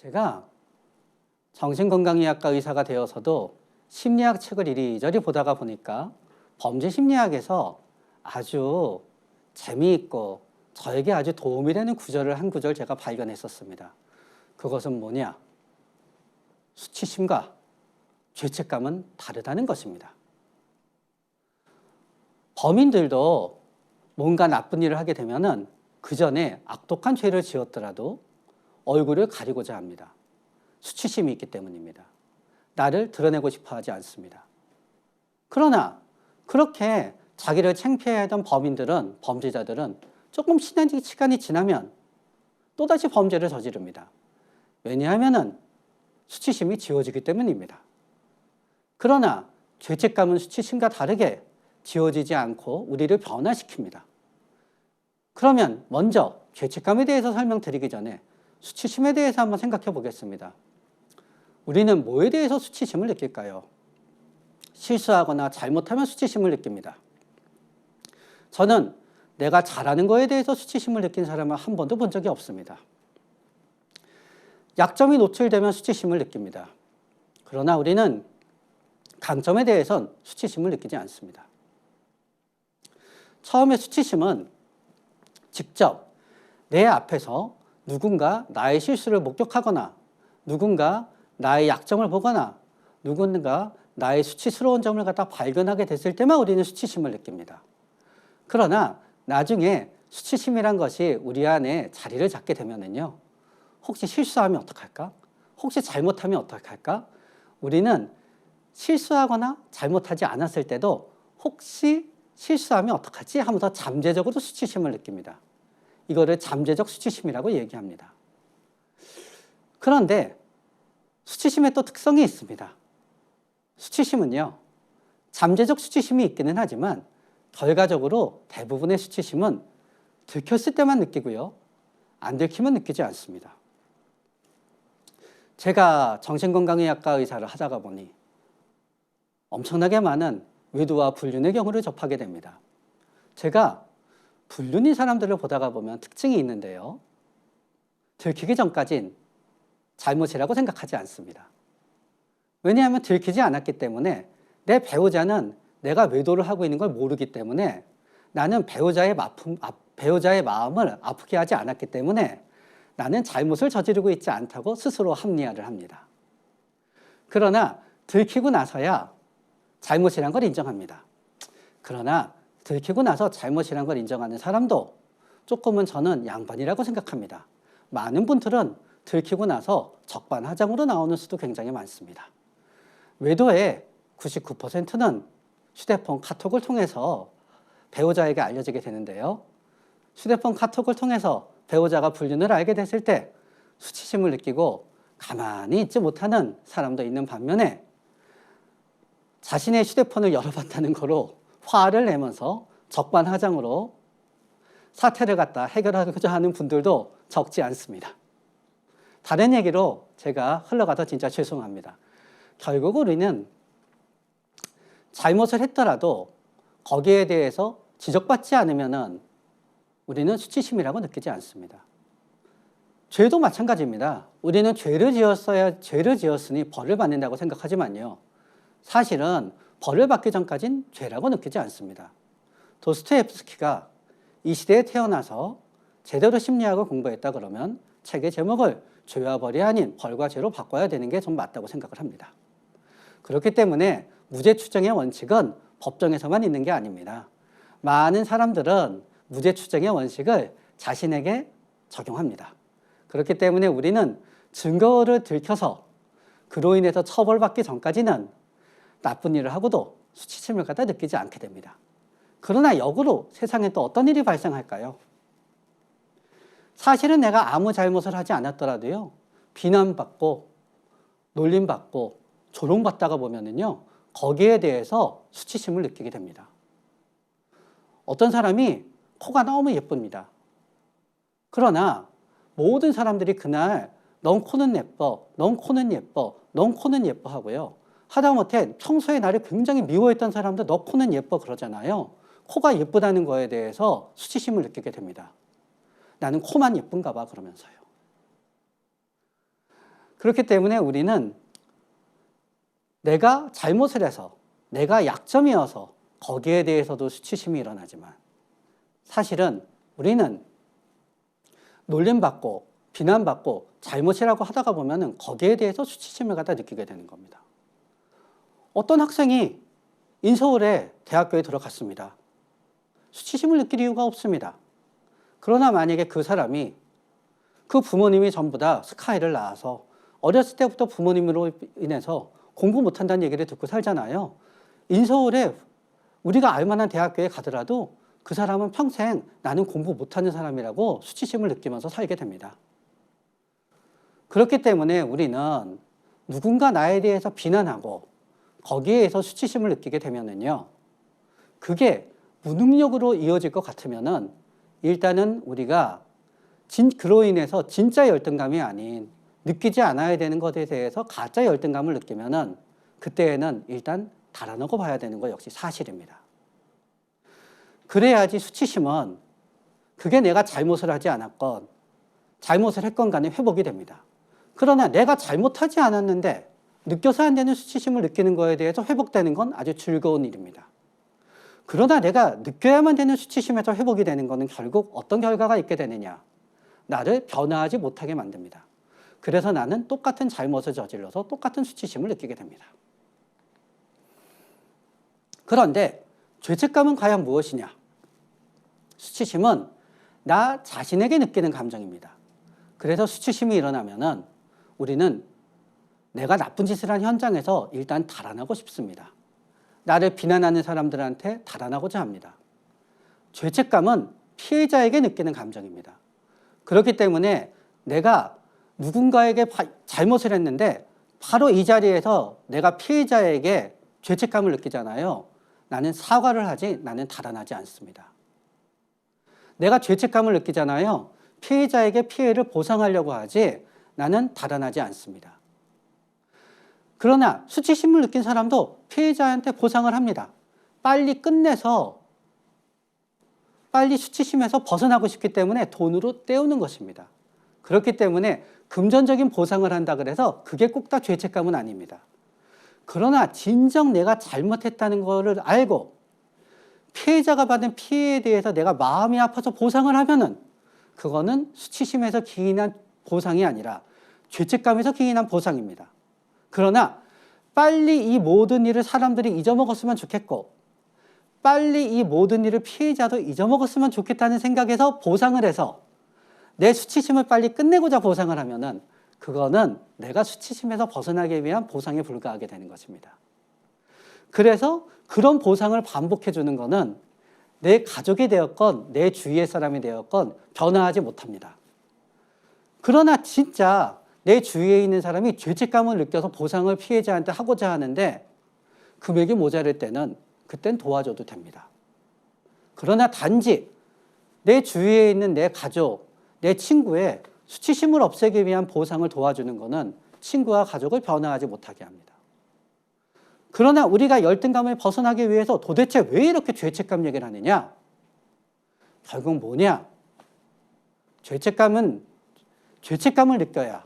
제가 정신건강의학과 의사가 되어서도 심리학 책을 이리저리 보다가 보니까 범죄심리학에서 아주 재미있고 저에게 아주 도움이 되는 구절을 한 구절 제가 발견했었습니다. 그것은 뭐냐? 수치심과 죄책감은 다르다는 것입니다. 범인들도 뭔가 나쁜 일을 하게 되면은 그 전에 악독한 죄를 지었더라도 얼굴을 가리고자 합니다. 수치심이 있기 때문입니다. 나를 드러내고 싶어 하지 않습니다. 그러나 그렇게 자기를 창피해하던 범인들은, 범죄자들은 조금 시간이 지나면 또다시 범죄를 저지릅니다. 왜냐하면 수치심이 지워지기 때문입니다. 그러나 죄책감은 수치심과 다르게 지워지지 않고 우리를 변화시킵니다. 그러면 먼저 죄책감에 대해서 설명드리기 전에 수치심에 대해서 한번 생각해 보겠습니다. 우리는 뭐에 대해서 수치심을 느낄까요? 실수하거나 잘못하면 수치심을 느낍니다. 저는 내가 잘하는 거에 대해서 수치심을 느낀 사람을 한 번도 본 적이 없습니다. 약점이 노출되면 수치심을 느낍니다. 그러나 우리는 강점에 대해선 수치심을 느끼지 않습니다. 처음에 수치심은 직접 내 앞에서 누군가 나의 실수를 목격하거나 누군가 나의 약점을 보거나 누군가 나의 수치스러운 점을 갖다 발견하게 됐을 때만 우리는 수치심을 느낍니다. 그러나 나중에 수치심이란 것이 우리 안에 자리를 잡게 되면은요, 혹시 실수하면 어떡할까? 혹시 잘못하면 어떡할까? 우리는 실수하거나 잘못하지 않았을 때도 혹시 실수하면 어떡하지? 하면서 잠재적으로 수치심을 느낍니다. 이거를 잠재적 수치심이라고 얘기합니다. 그런데 수치심의 또 특성이 있습니다. 수치심은요, 잠재적 수치심이 있기는 하지만 결과적으로 대부분의 수치심은 들켰을 때만 느끼고요, 안 들키면 느끼지 않습니다. 제가 정신건강의학과 의사를 하다가 보니 엄청나게 많은 외도와 불륜의 경우를 접하게 됩니다. 제가 불륜인 사람들을 보다가 보면 특징이 있는데요, 들키기 전까진 잘못이라고 생각하지 않습니다. 왜냐하면 들키지 않았기 때문에 내 배우자는 내가 외도를 하고 있는 걸 모르기 때문에 나는 배우자의 마음을 아프게 하지 않았기 때문에 나는 잘못을 저지르고 있지 않다고 스스로 합리화를 합니다. 그러나 들키고 나서야 잘못이란 걸 인정합니다. 그러나 들키고 나서 잘못이란 걸 인정하는 사람도 조금은 저는 양반이라고 생각합니다. 많은 분들은 들키고 나서 적반하장으로 나오는 수도 굉장히 많습니다. 외도의 99%는 휴대폰 카톡을 통해서 배우자에게 알려지게 되는데요, 휴대폰 카톡을 통해서 배우자가 불륜을 알게 됐을 때 수치심을 느끼고 가만히 있지 못하는 사람도 있는 반면에 자신의 휴대폰을 열어봤다는 거로 화를 내면서 적반하장으로 사태를 갖다 해결하고자 하는 분들도 적지 않습니다. 다른 얘기로 제가 흘러가서 진짜 죄송합니다. 결국 우리는 잘못을 했더라도 거기에 대해서 지적받지 않으면은 우리는 수치심이라고 느끼지 않습니다. 죄도 마찬가지입니다. 우리는 죄를 지었으니 벌을 받는다고 생각하지만요, 사실은 벌을 받기 전까진 죄라고 느끼지 않습니다. 도스토옙스키가 이 시대에 태어나서 제대로 심리학을 공부했다 그러면 책의 제목을 죄와 벌이 아닌 벌과 죄로 바꿔야 되는 게 좀 맞다고 생각을 합니다. 그렇기 때문에 무죄 추정의 원칙은 법정에서만 있는 게 아닙니다. 많은 사람들은 무죄 추정의 원칙을 자신에게 적용합니다. 그렇기 때문에 우리는 증거를 들켜서 그로 인해서 처벌받기 전까지는 나쁜 일을 하고도 수치심을 갖다 느끼지 않게 됩니다. 그러나 역으로 세상에 또 어떤 일이 발생할까요? 사실은 내가 아무 잘못을 하지 않았더라도요, 비난받고 놀림받고 조롱받다가 보면은요, 거기에 대해서 수치심을 느끼게 됩니다. 어떤 사람이 코가 너무 예쁩니다. 그러나 모든 사람들이 그날 넌 코는 예뻐, 넌 코는 예뻐, 넌 코는 예뻐 하고요, 하다못해 평소에 나를 굉장히 미워했던 사람도 너 코는 예뻐 그러잖아요. 코가 예쁘다는 거에 대해서 수치심을 느끼게 됩니다. 나는 코만 예쁜가 봐 그러면서요. 그렇기 때문에 우리는 내가 잘못을 해서, 내가 약점이어서 거기에 대해서도 수치심이 일어나지만 사실은 우리는 놀림받고 비난받고 잘못이라고 하다가 보면은 거기에 대해서 수치심을 갖다 느끼게 되는 겁니다. 어떤 학생이 인서울에 대학교에 들어갔습니다. 수치심을 느낄 이유가 없습니다. 그러나 만약에 그 사람이 그 부모님이 전부 다 스카이를 나와서 어렸을 때부터 부모님으로 인해서 공부 못한다는 얘기를 듣고 살잖아요. 인서울에 우리가 알만한 대학교에 가더라도 그 사람은 평생 나는 공부 못하는 사람이라고 수치심을 느끼면서 살게 됩니다. 그렇기 때문에 우리는 누군가 나에 대해서 비난하고 거기에 대해서 수치심을 느끼게 되면은요, 그게 무능력으로 이어질 것 같으면은 일단은 우리가 그로 인해서 진짜 열등감이 아닌 느끼지 않아야 되는 것에 대해서 가짜 열등감을 느끼면은 그때에는 일단 달아나고 봐야 되는 거 역시 사실입니다. 그래야지 수치심은 그게 내가 잘못을 하지 않았건 잘못을 했건 간에 회복이 됩니다. 그러나 내가 잘못하지 않았는데 느껴서 안 되는 수치심을 느끼는 거에 대해서 회복되는 건 아주 즐거운 일입니다. 그러나 내가 느껴야만 되는 수치심에서 회복이 되는 것은 결국 어떤 결과가 있게 되느냐? 나를 변화하지 못하게 만듭니다. 그래서 나는 똑같은 잘못을 저질러서 똑같은 수치심을 느끼게 됩니다. 그런데 죄책감은 과연 무엇이냐? 수치심은 나 자신에게 느끼는 감정입니다. 그래서 수치심이 일어나면은 우리는 내가 나쁜 짓을 한 현장에서 일단 달아나고 싶습니다. 나를 비난하는 사람들한테 달아나고자 합니다. 죄책감은 피해자에게 느끼는 감정입니다. 그렇기 때문에 내가 누군가에게 잘못을 했는데 바로 이 자리에서 내가 피해자에게 죄책감을 느끼잖아요. 나는 사과를 하지, 나는 달아나지 않습니다. 내가 죄책감을 느끼잖아요. 피해자에게 피해를 보상하려고 하지 나는 달아나지 않습니다. 그러나 수치심을 느낀 사람도 피해자한테 보상을 합니다. 빨리 끝내서 빨리 수치심에서 벗어나고 싶기 때문에 돈으로 때우는 것입니다. 그렇기 때문에 금전적인 보상을 한다 그래서 그게 꼭 다 죄책감은 아닙니다. 그러나 진정 내가 잘못했다는 것을 알고 피해자가 받은 피해에 대해서 내가 마음이 아파서 보상을 하면은 그거는 수치심에서 기인한 보상이 아니라 죄책감에서 기인한 보상입니다. 그러나 빨리 이 모든 일을 사람들이 잊어먹었으면 좋겠고 빨리 이 모든 일을 피해자도 잊어먹었으면 좋겠다는 생각에서 보상을 해서 내 수치심을 빨리 끝내고자 보상을 하면은 그거는 내가 수치심에서 벗어나기 위한 보상에 불과하게 되는 것입니다. 그래서 그런 보상을 반복해 주는 거는 내 가족이 되었건 내 주위의 사람이 되었건 변화하지 못합니다. 그러나 진짜 내 주위에 있는 사람이 죄책감을 느껴서 보상을 피해자한테 하고자 하는데 금액이 모자랄 때는 그땐 도와줘도 됩니다. 그러나 단지 내 주위에 있는 내 가족, 내 친구의 수치심을 없애기 위한 보상을 도와주는 것은 친구와 가족을 변화하지 못하게 합니다. 그러나 우리가 열등감을 벗어나기 위해서 도대체 왜 이렇게 죄책감 얘기를 하느냐? 결국 뭐냐? 죄책감을 느껴야,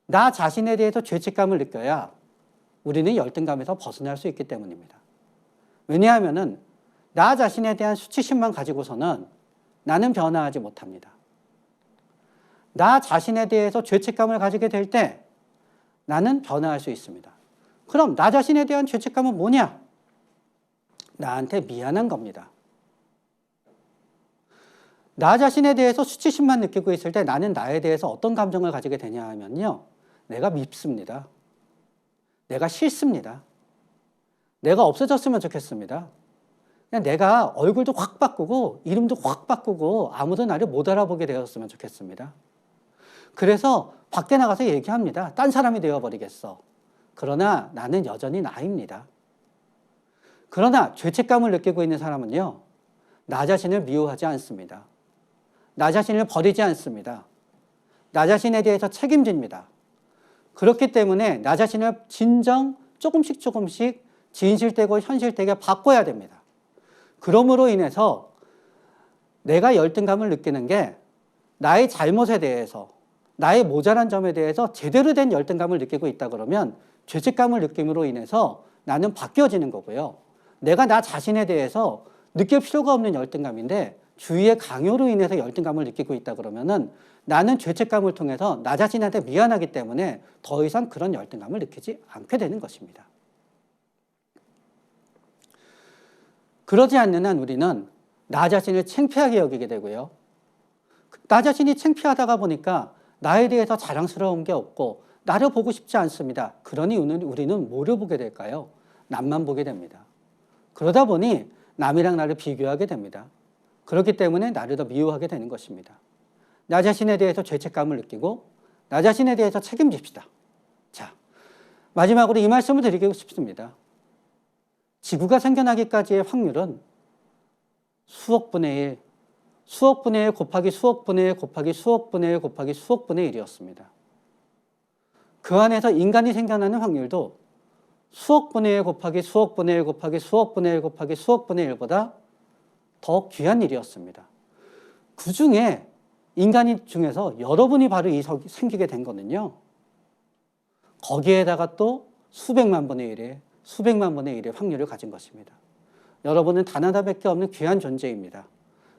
나 자신에 대해서 죄책감을 느껴야 우리는 열등감에서 벗어날 수 있기 때문입니다. 왜냐하면은 나 자신에 대한 수치심만 가지고서는 나는 변화하지 못합니다. 나 자신에 대해서 죄책감을 가지게 될 때 나는 변화할 수 있습니다. 그럼 나 자신에 대한 죄책감은 뭐냐? 나한테 미안한 겁니다. 나 자신에 대해서 수치심만 느끼고 있을 때 나는 나에 대해서 어떤 감정을 가지게 되냐 하면요. 내가 밉습니다. 내가 싫습니다. 내가 없어졌으면 좋겠습니다. 그냥 내가 얼굴도 확 바꾸고 이름도 확 바꾸고 아무도 나를 못 알아보게 되었으면 좋겠습니다. 그래서 밖에 나가서 얘기합니다. 딴 사람이 되어버리겠어. 그러나 나는 여전히 나입니다. 그러나 죄책감을 느끼고 있는 사람은요. 나 자신을 미워하지 않습니다. 나 자신을 버리지 않습니다. 나 자신에 대해서 책임집니다. 그렇기 때문에 나 자신을 진정 조금씩 진실되고 현실되게 바꿔야 됩니다. 그러므로 인해서 내가 열등감을 느끼는 게 나의 잘못에 대해서 나의 모자란 점에 대해서 제대로 된 열등감을 느끼고 있다 그러면 죄책감을 느낌으로 인해서 나는 바뀌어지는 거고요. 내가 나 자신에 대해서 느낄 필요가 없는 열등감인데 주위의 강요로 인해서 열등감을 느끼고 있다 그러면은 나는 죄책감을 통해서 나 자신한테 미안하기 때문에 더 이상 그런 열등감을 느끼지 않게 되는 것입니다. 그러지 않는 한 우리는 나 자신을 창피하게 여기게 되고요. 나 자신이 창피하다가 보니까 나에 대해서 자랑스러운 게 없고 나를 보고 싶지 않습니다. 그러니 우리는 뭐를 보게 될까요? 남만 보게 됩니다. 그러다 보니 남이랑 나를 비교하게 됩니다. 그렇기 때문에 나를 더 미워하게 되는 것입니다. 나 자신에 대해서 죄책감을 느끼고 나 자신에 대해서 책임집시다. 자, 마지막으로 이 말씀을 드리고 싶습니다. 지구가 생겨나기까지의 확률은 수억 분의 1, 수억 분의 1 곱하기 수억 분의 1 곱하기 수억 분의 1 곱하기 수억 분의 1이었습니다. 그 안에서 인간이 생겨나는 확률도 수억 분의 1 곱하기 수억 분의 1 곱하기 수억 분의 1 곱하기 수억 분의 1보다 더 귀한 일이었습니다. 그 중에 인간이 중에서 여러분이 바로 생기게 된 거는요. 거기에다가 또 수백만 분의 1의 수백만 분의 1의 확률을 가진 것입니다. 여러분은 단 하나밖에 없는 귀한 존재입니다.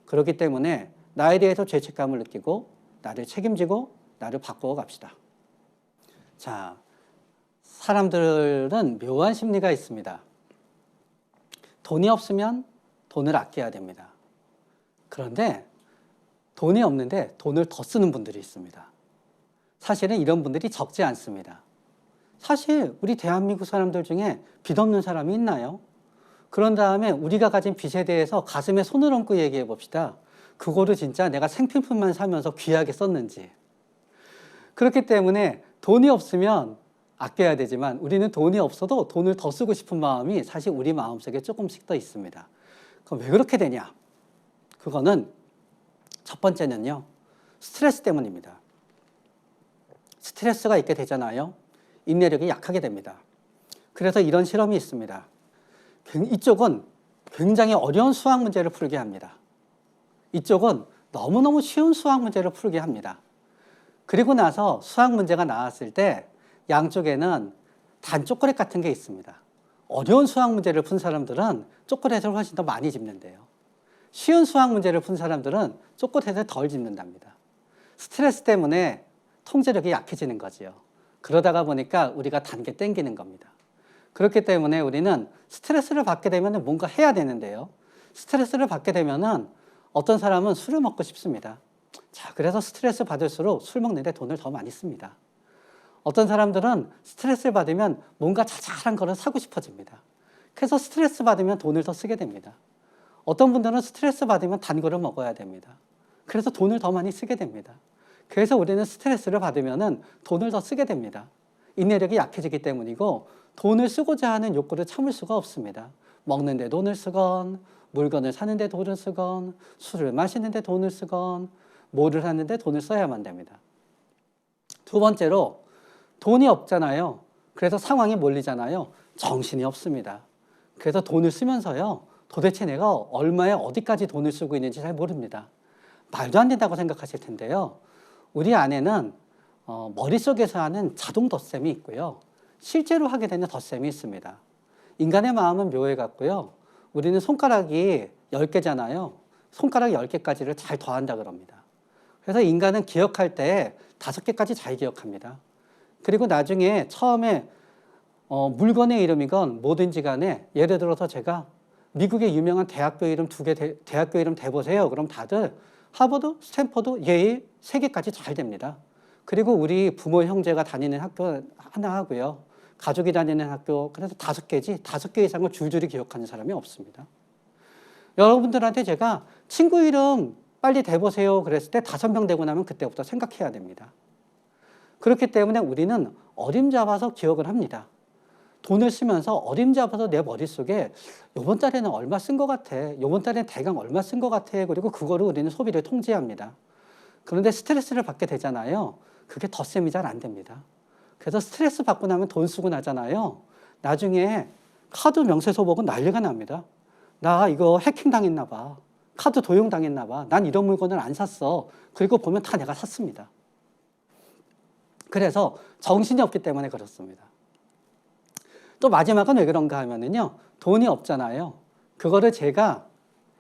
그렇기 때문에 나에 대해서 죄책감을 느끼고 나를 책임지고 나를 바꾸어 갑시다. 자, 사람들은 묘한 심리가 있습니다. 돈이 없으면 돈을 아껴야 됩니다. 그런데 돈이 없는데 돈을 더 쓰는 분들이 있습니다. 사실은 이런 분들이 적지 않습니다. 사실 우리 대한민국 사람들 중에 빚 없는 사람이 있나요? 그런 다음에 우리가 가진 빚에 대해서 가슴에 손을 얹고 얘기해 봅시다. 그거를 진짜 내가 생필품만 사면서 귀하게 썼는지. 그렇기 때문에 돈이 없으면 아껴야 되지만 우리는 돈이 없어도 돈을 더 쓰고 싶은 마음이 사실 우리 마음속에 조금씩 더 있습니다. 그럼 왜 그렇게 되냐? 그거는 첫 번째는요. 스트레스 때문입니다. 스트레스가 있게 되잖아요. 인내력이 약하게 됩니다. 그래서 이런 실험이 있습니다. 이쪽은 굉장히 어려운 수학 문제를 풀게 합니다. 이쪽은 너무너무 쉬운 수학 문제를 풀게 합니다. 그리고 나서 수학 문제가 나왔을 때 양쪽에는 단 초콜릿 같은 게 있습니다. 어려운 수학 문제를 푼 사람들은 초콜릿을 훨씬 더 많이 집는데요. 쉬운 수학 문제를 푼 사람들은 초콜릿을 덜 집는답니다. 스트레스 때문에 통제력이 약해지는 거지요. 그러다가 보니까 우리가 단 게 땡기는 겁니다. 그렇기 때문에 우리는 스트레스를 받게 되면 뭔가 해야 되는데요. 스트레스를 받게 되면 어떤 사람은 술을 먹고 싶습니다. 자, 그래서 스트레스 받을수록 술 먹는데 돈을 더 많이 씁니다. 어떤 사람들은 스트레스를 받으면 뭔가 자잘한 거를 사고 싶어집니다. 그래서 스트레스 받으면 돈을 더 쓰게 됩니다. 어떤 분들은 스트레스 받으면 단 거를 먹어야 됩니다. 그래서 돈을 더 많이 쓰게 됩니다. 그래서 우리는 스트레스를 받으면 돈을 더 쓰게 됩니다. 인내력이 약해지기 때문이고 돈을 쓰고자 하는 욕구를 참을 수가 없습니다. 먹는데 돈을 쓰건 물건을 사는데 돈을 쓰건 술을 마시는데 돈을 쓰건 뭐를 하는데 돈을 써야만 됩니다. 두 번째로 돈이 없잖아요. 그래서 상황이 몰리잖아요. 정신이 없습니다. 그래서 돈을 쓰면서요. 도대체 내가 얼마에 어디까지 돈을 쓰고 있는지 잘 모릅니다. 말도 안 된다고 생각하실 텐데요. 우리 안에는 머릿속에서 하는 자동 덧셈이 있고요. 실제로 하게 되는 덧셈이 있습니다. 인간의 마음은 묘해 같고요. 우리는 손가락이 10개잖아요. 손가락 10개까지를 잘 더한다 그럽니다. 그래서 인간은 기억할 때 5개까지 잘 기억합니다. 그리고 나중에 처음에 물건의 이름이건 뭐든지 간에 예를 들어서 제가 미국의 유명한 대학교 이름 대학교 이름 대보세요. 그럼 다들 하버드, 스탠퍼드, 예일 3개까지 잘 됩니다. 그리고 우리 부모 형제가 다니는 학교 하나 하고요. 가족이 다니는 학교 그래서 5개지 5개 이상을 줄줄이 기억하는 사람이 없습니다. 여러분들한테 제가 친구 이름 빨리 대보세요 그랬을 때 5명 되고 나면 그때부터 생각해야 됩니다. 그렇기 때문에 우리는 어림잡아서 기억을 합니다. 돈을 쓰면서 어림잡아서 내 머릿속에 이번 달에는 얼마 쓴 것 같아. 이번 달에는 대강 얼마 쓴 것 같아. 그리고 그거를 우리는 소비를 통제합니다. 그런데 스트레스를 받게 되잖아요. 그게 덧셈이 잘 안 됩니다. 그래서 스트레스 받고 나면 돈 쓰고 나잖아요. 나중에 카드 명세서 보고 난리가 납니다. 나 이거 해킹 당했나 봐. 카드 도용 당했나 봐. 난 이런 물건을 안 샀어. 그리고 보면 다 내가 샀습니다. 그래서 정신이 없기 때문에 그렇습니다. 또 마지막은 왜 그런가 하면은요, 돈이 없잖아요. 그거를 제가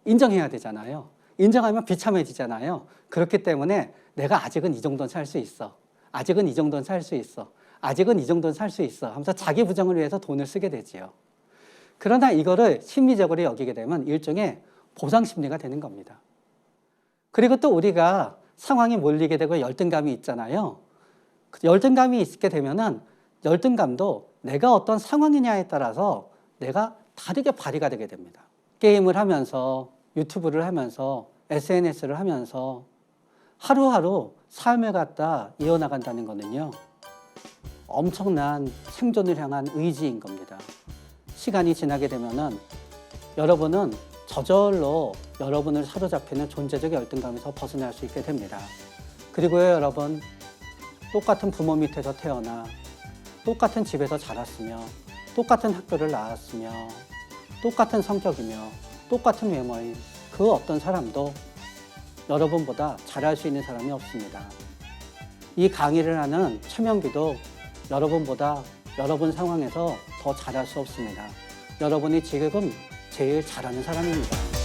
인정해야 되잖아요. 인정하면 비참해지잖아요. 그렇기 때문에 내가 아직은 이 정도는 살 수 있어. 아직은 이 정도는 살 수 있어. 아직은 이 정도는 살 수 있어 하면서 자기 부정을 위해서 돈을 쓰게 되지요. 그러나 이거를 심리적으로 여기게 되면 일종의 보상 심리가 되는 겁니다. 그리고 또 우리가 상황에 몰리게 되고 열등감이 있잖아요. 열등감이 있게 되면은 열등감도 내가 어떤 상황이냐에 따라서 내가 다르게 발휘가 되게 됩니다. 게임을 하면서, 유튜브를 하면서, SNS를 하면서 하루하루 삶을 갖다 이어나간다는 거는요, 엄청난 생존을 향한 의지인 겁니다. 시간이 지나게 되면은 여러분은 저절로 여러분을 사로잡히는 존재적 열등감에서 벗어날 수 있게 됩니다. 그리고요, 여러분, 똑같은 부모 밑에서 태어나 똑같은 집에서 자랐으며 똑같은 학교를 나왔으며 똑같은 성격이며 똑같은 외모인 그 어떤 사람도 여러분보다 잘할 수 있는 사람이 없습니다. 이 강의를 하는 최명기도 여러분보다 여러분 상황에서 더 잘할 수 없습니다. 여러분이 지금 제일 잘하는 사람입니다.